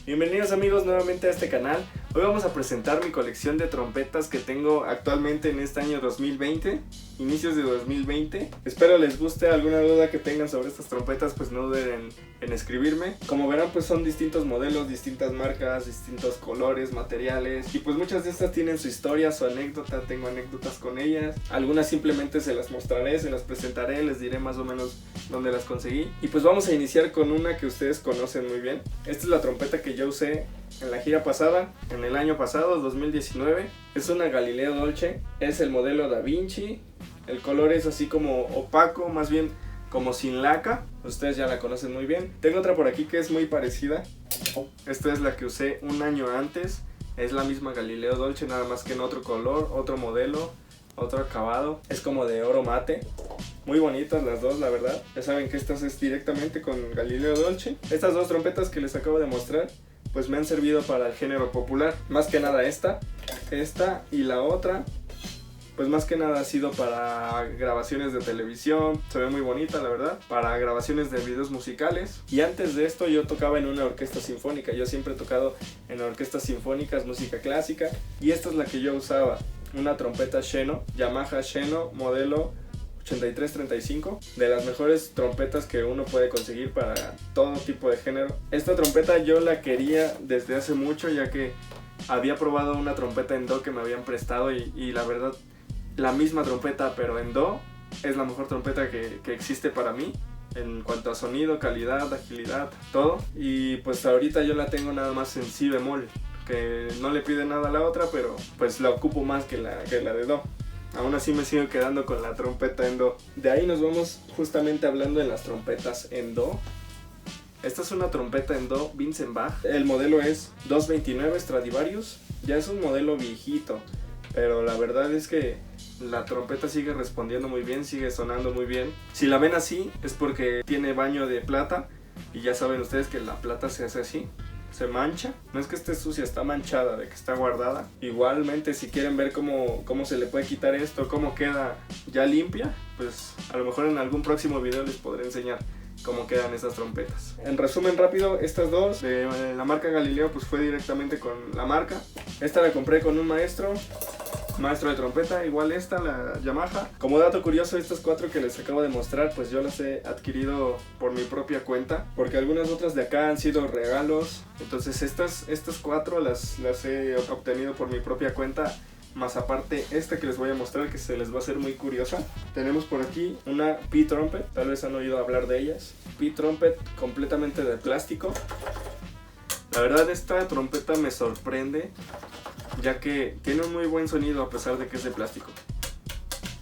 Bienvenidos amigos nuevamente a este canal. Hoy vamos a presentar mi colección de trompetas que tengo actualmente en este año 2020, inicios de 2020. Espero les guste. Alguna duda que tengan sobre estas trompetas pues no duden en escribirme. Como verán pues son distintos modelos, distintas marcas, distintos colores, materiales, y pues muchas de estas tienen su historia, su anécdota. Tengo anécdotas con ellas, algunas simplemente se las mostraré, se las presentaré, les diré más o menos dónde las conseguí. Y pues vamos a iniciar con una que ustedes conocen muy bien. Esta es la trompeta que yo usé en la gira pasada, en el año pasado, 2019. Es una Galileo Dolce, es el modelo Da Vinci. El color es así como opaco, más bien como sin laca. Ustedes ya la conocen muy bien. Tengo otra por aquí que es muy parecida. Esta es la que usé un año antes. Es la misma Galileo Dolce, nada más que en otro color, otro modelo, otro acabado. Es como de oro mate. Muy bonitas las dos, la verdad. Ya saben que estas es directamente con Galileo Dolce. Estas dos trompetas que les acabo de mostrar pues me han servido para el género popular. Más que nada esta y la otra, pues más que nada ha sido para grabaciones de televisión. Se ve muy bonita, la verdad. Para grabaciones de videos musicales. Y antes de esto yo tocaba en una orquesta sinfónica. Yo siempre he tocado en orquestas sinfónicas, música clásica. Y esta es la que yo usaba. Una trompeta Sheno, Yamaha Sheno, modelo 8335, de las mejores trompetas que uno puede conseguir para todo tipo de género. Esta trompeta yo la quería desde hace mucho, ya que había probado una trompeta en do que me habían prestado y la verdad, la misma trompeta pero en do es la mejor trompeta que existe para mí en cuanto a sonido, calidad, agilidad, todo. Y pues ahorita yo la tengo nada más en si bemol, que no le pide nada a la otra, pero pues la ocupo más que la de do. Aún así me sigo quedando con la trompeta en do. De ahí nos vamos justamente hablando de las trompetas en do. Esta es una trompeta en do Vincent Bach. El modelo es 229 Stradivarius. Ya es un modelo viejito, pero la verdad es que la trompeta sigue respondiendo muy bien, sigue sonando muy bien. Si la ven así es porque tiene baño de plata. Y ya saben ustedes que la plata se hace así, se mancha. No es que esté sucia, está manchada de que está guardada. Igualmente si quieren ver cómo se le puede quitar esto, cómo queda ya limpia, pues a lo mejor en algún próximo video les podré enseñar cómo quedan estas trompetas. En resumen rápido, estas dos de la marca Galileo pues fue directamente con la marca. Esta la compré con un maestro de trompeta, igual esta, la Yamaha. Como dato curioso, estas cuatro que les acabo de mostrar pues yo las he adquirido por mi propia cuenta, porque algunas otras de acá han sido regalos. Entonces estas cuatro las he obtenido por mi propia cuenta, más aparte esta que les voy a mostrar, que se les va a hacer muy curiosa. Tenemos por aquí una P-Trumpet, tal vez han oído hablar de ellas. P-Trumpet completamente de plástico. La verdad esta trompeta me sorprende, ya que tiene un muy buen sonido a pesar de que es de plástico.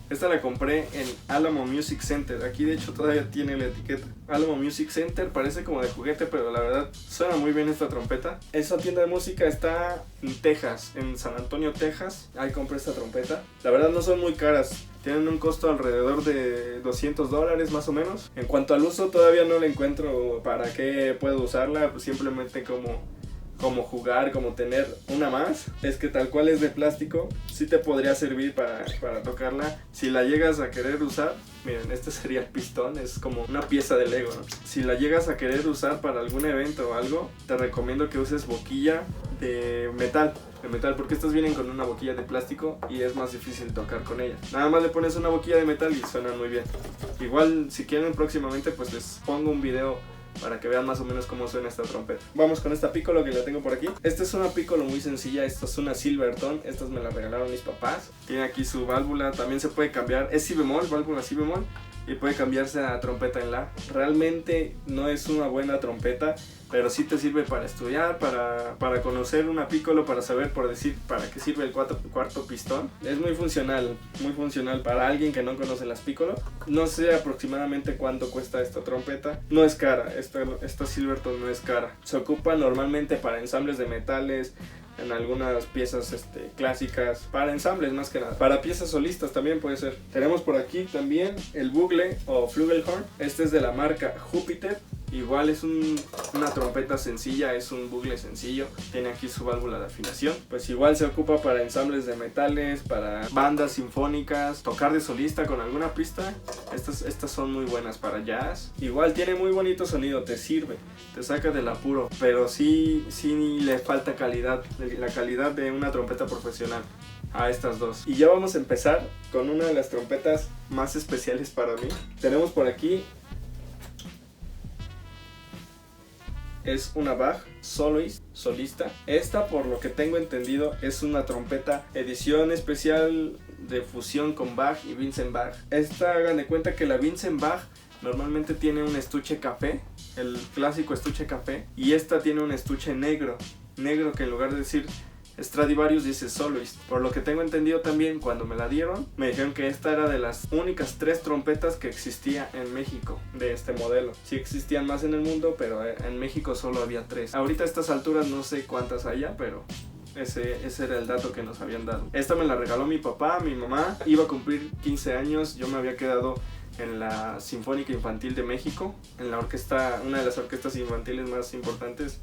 Esta la compré en Alamo Music Center. Aquí de hecho todavía tiene la etiqueta Alamo Music Center, parece como de juguete, pero la verdad suena muy bien esta trompeta. Esa tienda de música está en Texas, en San Antonio, Texas. Ahí compré esta trompeta. La verdad no son muy caras, tienen un costo alrededor de $200 más o menos. En cuanto al uso todavía no le encuentro para qué puedo usarla, pues simplemente como jugar, como tener una más. Es que tal cual es de plástico, sí te podría servir para tocarla. Si la llegas a querer usar, miren, este sería el pistón, es como una pieza de Lego, ¿no? Si la llegas a querer usar para algún evento o algo, te recomiendo que uses boquilla de metal, porque estas vienen con una boquilla de plástico y es más difícil tocar con ella. Nada más le pones una boquilla de metal y suenan muy bien. Igual si quieren próximamente pues les pongo un video para que vean más o menos cómo suena esta trompeta. Vamos con esta piccolo que la tengo por aquí. Esta es una piccolo muy sencilla, esta es una Silvertone. Estas me las regalaron mis papás. Tiene aquí su válvula, también se puede cambiar. Es si bemol, válvula si bemol, y puede cambiarse a trompeta en la. Realmente no es una buena trompeta, pero sí te sirve para estudiar, para conocer una piccolo, para saber, por decir, para qué sirve el cuarto pistón. Es muy funcional para alguien que no conoce las piccolo. No sé aproximadamente cuánto cuesta esta trompeta. No es cara, esta Silvertone no es cara. Se ocupa normalmente para ensambles de metales, en algunas piezas clásicas, para ensambles más que nada. Para piezas solistas también puede ser. Tenemos por aquí también el bugle o flugelhorn. Este es de la marca Jupiter. Igual es una trompeta sencilla, es un bugle sencillo, tiene aquí su válvula de afinación. Pues igual se ocupa para ensambles de metales, para bandas sinfónicas, tocar de solista con alguna pista. Estas son muy buenas para jazz. Igual tiene muy bonito sonido, te sirve, te saca del apuro, pero sí le falta calidad, la calidad de una trompeta profesional a estas dos. Y ya vamos a empezar con una de las trompetas más especiales para mí. Tenemos por aquí, es una Bach Soloist, solista. Esta, por lo que tengo entendido, es una trompeta edición especial de fusión con Bach y Vincent Bach. Esta, hagan de cuenta que la Vincent Bach normalmente tiene un estuche café, el clásico estuche café, y esta tiene un estuche negro que en lugar de decir Stradivarius dice Soloist. Por lo que tengo entendido también, cuando me la dieron, me dijeron que esta era de las únicas 3 trompetas que existía en México de este modelo. Sí existían más en el mundo, pero en México solo había 3. Ahorita a estas alturas no sé cuántas haya, pero ese era el dato que nos habían dado. Esta me la regaló mi papá, mi mamá. Iba a cumplir 15 años, yo me había quedado en la Sinfónica Infantil de México, en la orquesta, una de las orquestas infantiles más importantes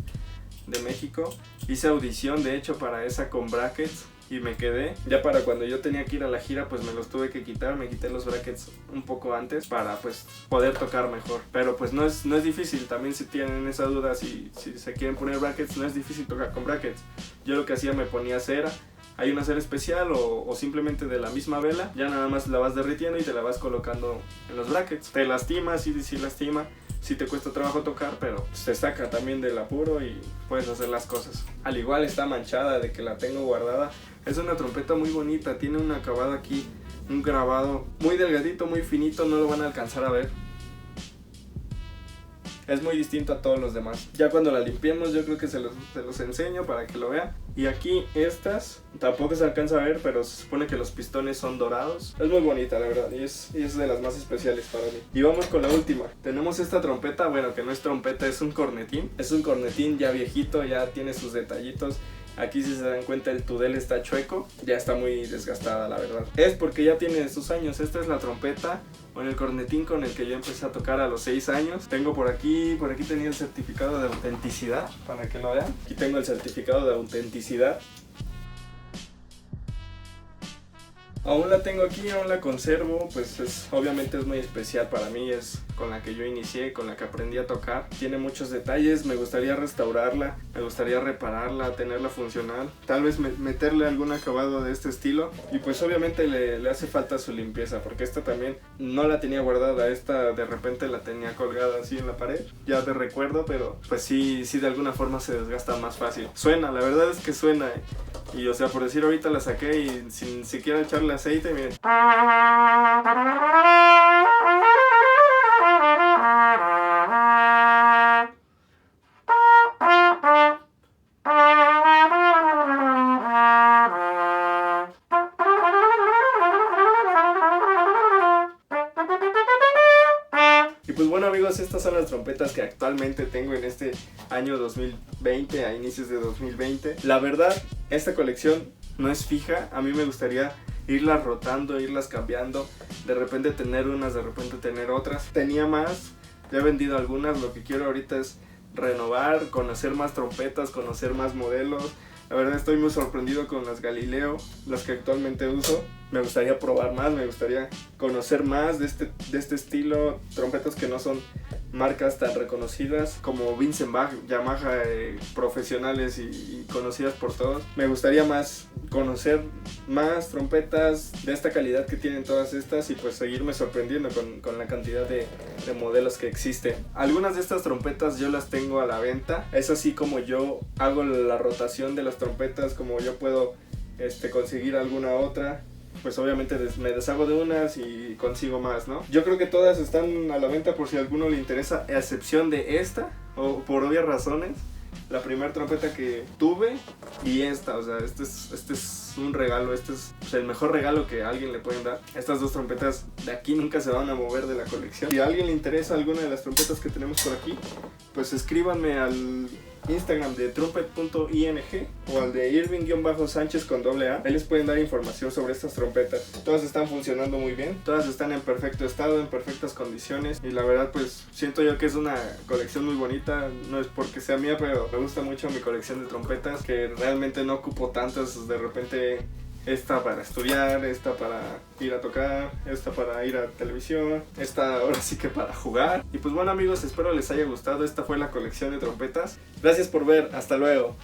de México. Hice audición de hecho para esa con brackets y me quedé. Ya para cuando yo tenía que ir a la gira pues me los tuve que quitar, me quité los brackets un poco antes para pues poder tocar mejor. Pero pues no es difícil, también si tienen esa duda, si se quieren poner brackets, no es difícil tocar con brackets. Yo lo que hacía, me ponía cera. Hay una cera especial o simplemente de la misma vela, ya nada más la vas derritiendo y te la vas colocando en los brackets. Te lastima, sí lastima, sí te cuesta trabajo tocar, pero se saca también del apuro y puedes hacer las cosas. Al igual está manchada de que la tengo guardada. Es una trompeta muy bonita, tiene un acabado aquí, un grabado muy delgadito, muy finito, no lo van a alcanzar a ver. Es muy distinto a todos los demás. Ya cuando la limpiemos yo creo que se los enseño para que lo vean. Y aquí estas, tampoco se alcanza a ver, pero se supone que los pistones son dorados. Es muy bonita la verdad y es de las más especiales para mí. Y vamos con la última. Tenemos esta trompeta, bueno, que no es trompeta, es un cornetín. Es un cornetín ya viejito, ya tiene sus detallitos. Aquí si se dan cuenta el tudel está chueco, ya está muy desgastada la verdad. Es porque ya tiene sus años. Esta es la trompeta, bueno, el cornetín con el que yo empecé a tocar a los 6 años. Tengo por aquí tenía el certificado de autenticidad, para que lo vean. Aquí tengo el certificado de autenticidad. Aún la tengo aquí, aún la conservo, pues obviamente es muy especial para mí, es con la que yo inicié, con la que aprendí a tocar. Tiene muchos detalles, me gustaría restaurarla, me gustaría repararla, tenerla funcional, tal vez meterle algún acabado de este estilo. Y pues obviamente le hace falta su limpieza, porque esta también no la tenía guardada, esta de repente la tenía colgada así en la pared, ya de recuerdo, pero pues sí de alguna forma se desgasta más fácil. Suena, la verdad es que suena, y o sea, por decir ahorita la saqué y sin siquiera echarle aceite, miren. Y pues bueno amigos, estas son las trompetas que actualmente tengo en este año 2020, a inicios de 2020. La verdad, esta colección no es fija, a mí me gustaría irlas rotando, irlas cambiando, de repente tener unas, de repente tener otras. Tenía más, ya he vendido algunas, lo que quiero ahorita es renovar, conocer más trompetas, conocer más modelos. La verdad estoy muy sorprendido con las Galileo, las que actualmente uso. Me gustaría probar más, me gustaría conocer más de este estilo, trompetas que no son marcas tan reconocidas como Vincent Bach, Yamaha, profesionales y conocidas por todos. Me gustaría más conocer más trompetas de esta calidad que tienen todas estas y pues seguirme sorprendiendo con la cantidad de modelos que existen. Algunas de estas trompetas yo las tengo a la venta, es así como yo hago la rotación de las trompetas, como yo puedo conseguir alguna otra. Pues obviamente me deshago de unas y consigo más, ¿no? Yo creo que todas están a la venta por si a alguno le interesa, a excepción de esta, o por obvias razones. La primera trompeta que tuve y esta, o sea, este es un regalo, este es el mejor regalo que a alguien le pueden dar. Estas dos trompetas de aquí nunca se van a mover de la colección. Si a alguien le interesa alguna de las trompetas que tenemos por aquí, pues escríbanme al Instagram de trumpet.ing o al de Irving-Sánchez con doble A. Ahí les pueden dar información sobre estas trompetas. Todas están funcionando muy bien, todas están en perfecto estado, en perfectas condiciones, y la verdad pues siento yo que es una colección muy bonita. No es porque sea mía, pero me gusta mucho mi colección de trompetas, que realmente no ocupo tantas. De repente esta para estudiar, esta para ir a tocar, esta para ir a televisión, esta ahora sí que para jugar. Y pues bueno amigos, espero les haya gustado. Esta fue la colección de trompetas. Gracias por ver, hasta luego.